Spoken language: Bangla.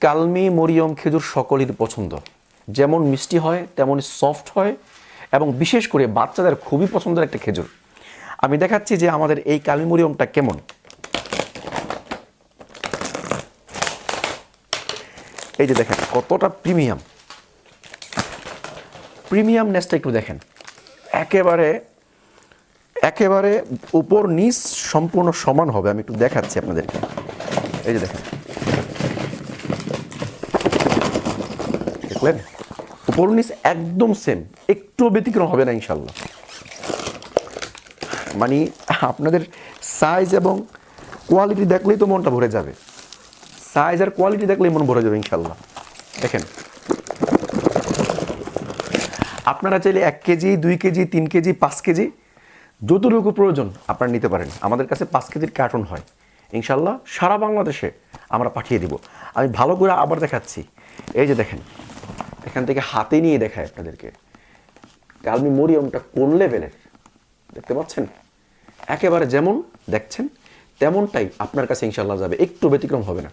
কালমি মরিয়ম খেজুর সকলের পছন্দ, যেমন মিষ্টি হয় তেমনই সফট হয় এবং বিশেষ করে বাচ্চাদের খুবই পছন্দের একটা খেজুর। আমি দেখাচ্ছি যে আমাদের এই কালমি মরিয়মটা কেমন। এই যে দেখেন কতটা প্রিমিয়াম, প্রিমিয়ামনেসটা একটু দেখেন, একেবারে একেবারে উপর নিচ সম্পূর্ণ সমান হবে। আমি একটু দেখাচ্ছি আপনাদেরকে, এই যে দেখেন, দেখলেন উপর নিচ একদম সেম, একটু ব্যতিক্রম হবে না ইনশাল্লাহ। মানে আপনাদের সাইজ এবং কোয়ালিটি দেখলেই তো মনটা ভরে যাবে, সাইজ আর কোয়ালিটি দেখলেই মন ভরে যাবে ইনশাল্লাহ। দেখেন আপনারা চাইলে 1 কেজি 2 কেজি 3 কেজি 5 কেজি যতটুকু প্রয়োজন আপনারা নিতে পারেন। আমাদের কাছে 5 কেজির কার্টন হয়, ইনশাল্লাহ সারা বাংলাদেশে আমরা পাঠিয়ে দিব। আমি ভালো করে আবার দেখাচ্ছি, এই যে দেখেন, এখান থেকে হাতে নিয়ে দেখায় আপনাদেরকে কালমি মরিয়মটা কোন লেভেলের, দেখতে পাচ্ছেন? একেবারে যেমন দেখছেন তেমনটাই আপনার কাছে ইনশাল্লাহ যাবে, একটু ব্যতিক্রম হবে না।